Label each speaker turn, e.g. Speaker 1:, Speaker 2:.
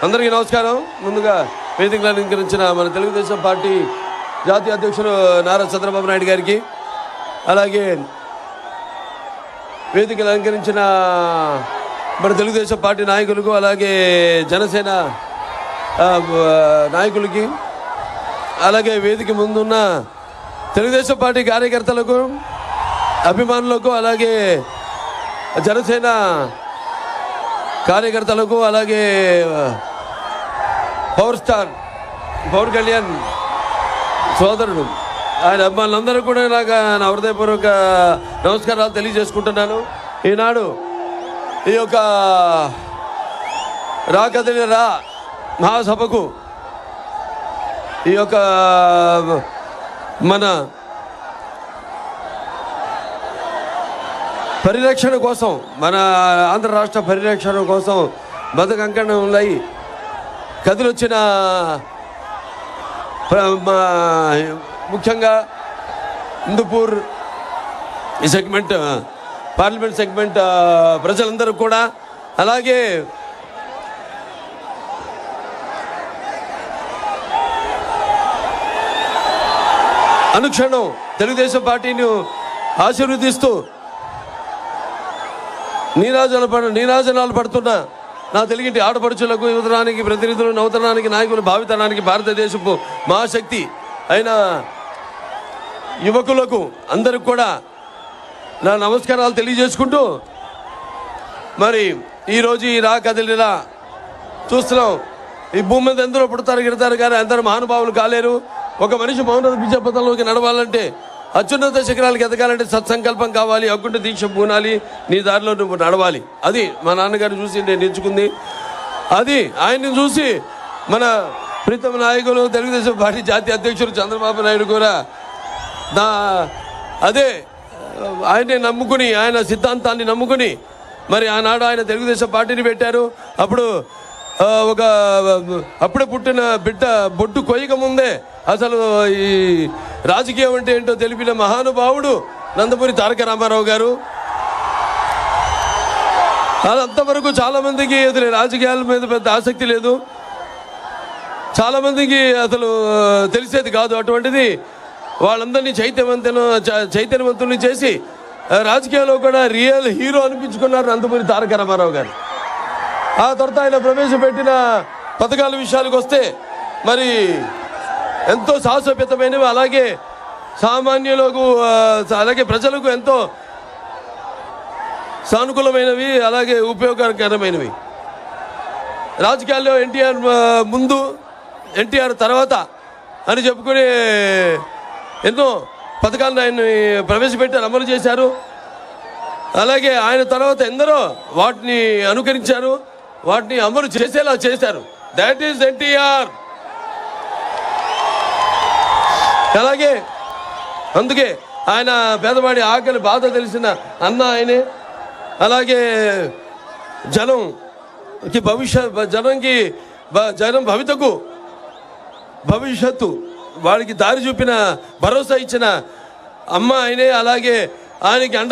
Speaker 1: అందరికీ నమస్కారం. ముందుగా వేదికను అలంకరించిన మన తెలుగుదేశం పార్టీ జాతీయ అధ్యక్షుడు నారా చంద్రబాబు నాయుడు గారికి, అలాగే వేదికను అలంకరించిన మన తెలుగుదేశం పార్టీ నాయకులకు, అలాగే జనసేన నాయకులకి, అలాగే వేదిక ముందున్న తెలుగుదేశం పార్టీ కార్యకర్తలకు, అభిమానులకు, అలాగే జనసేన కార్యకర్తలకు, అలాగే పవర్ స్టార్ పవన్ కళ్యాణ్ సోదరుడు ఆయన అభిమానులందరూ కూడా నాకు నా హృదయపూర్వక నమస్కారాలు తెలియజేసుకుంటున్నాను. ఈనాడు ఈ యొక్క రా మహాసభకు ఈ యొక్క మన పరిరక్షణ కోసం, మన ఆంధ్ర రాష్ట్ర పరిరక్షణ కోసం బతుకంకణం ఉన్నాయి కదిలొచ్చిన ముఖ్యంగా హిందూపూర్ ఈ సెగ్మెంట్ పార్లమెంట్ సెగ్మెంట్ ప్రజలందరూ కూడా, అలాగే అనుక్షణం తెలుగుదేశం పార్టీని ఆశీర్వదిస్తూ నీరాజనాలు పడుతున్న నా తెలుగింటి ఆడపడుచులకు, యువతరానికి ప్రతినిధులు, నవతరానికి నాయకులు, భావితరానికి భారతదేశపు మహాశక్తి అయిన యువకులకు అందరికి కూడా నా నమస్కారాలు తెలియజేసుకుంటూ, మరి ఈరోజు ఈ కదిలిలా చూస్తున్నాం. ఈ భూమి మీద ఎందరో పుడతారు గిడతారు కానీ అందరూ మహానుభావులు కాలేరు. ఒక మనిషి మౌన విద్యాపథంలోకి నడవాలంటే, అత్యున్నత శిఖరాలకు ఎదగాలంటే సత్సంకల్పం కావాలి, అగ్గుంట దీక్ష పూనాలి, నీ దారిలో నువ్వు నడవాలి. అది మా నాన్నగారు చూసి నేను నేర్చుకుంది. అది ఆయన్ని చూసి మన ప్రీతమ నాయకులు తెలుగుదేశం పార్టీ జాతీయ అధ్యక్షుడు చంద్రబాబు నాయుడు కూడా అదే ఆయన్ని నమ్ముకుని, ఆయన సిద్ధాంతాన్ని నమ్ముకుని మరి ఆనాడు ఆయన తెలుగుదేశం పార్టీని పెట్టారు. అప్పుడే పుట్టిన బిడ్డ బొట్టు కొయ్యక ముందే అసలు ఈ రాజకీయం అంటే ఏంటో తెలిపిన మహానుభావుడు నందమూరి తారక రామారావు గారు. అంతవరకు చాలామందికి అసలు రాజకీయాల మీద పెద్ద ఆసక్తి లేదు, చాలామందికి అసలు తెలిసేది కాదు. అటువంటిది వాళ్ళందరినీ చైతన్యవంతుల్ని చేసి రాజకీయాల్లో కూడా రియల్ హీరో అనిపించుకున్నారు నందమూరి తారక రామారావు గారు. ఆ తర్వాత ఆయన ప్రవేశపెట్టిన పథకాల విషయాలకు వస్తే మరి ఎంతో సాహసోపేతమైనవి, అలాగే సామాన్యులకు, అలాగే ప్రజలకు ఎంతో సానుకూలమైనవి, అలాగే ఉపయోగకరమైనవి. రాజకీయాల్లో ఎన్టీఆర్ ముందు, ఎన్టీఆర్ తర్వాత అని చెప్పుకుని ఎన్నో పథకాలను ఆయన ప్రవేశపెట్టారు, అమలు చేశారు. అలాగే ఆయన తర్వాత ఎందరో వాటిని అనుకరించారు, వాటిని అమలు చేసేలా చేశారు. That is NTR. అలాగే అందుకే ఆయన పేదవాడి ఆకలి బాధ తెలిసిన అన్న ఆయనే. అలాగే జనంకి జనం భవిష్యత్తు వాడికి దారి చూపిన, భరోసా ఇచ్చిన అమ్మ ఆయనే. అలాగే ఆయనకి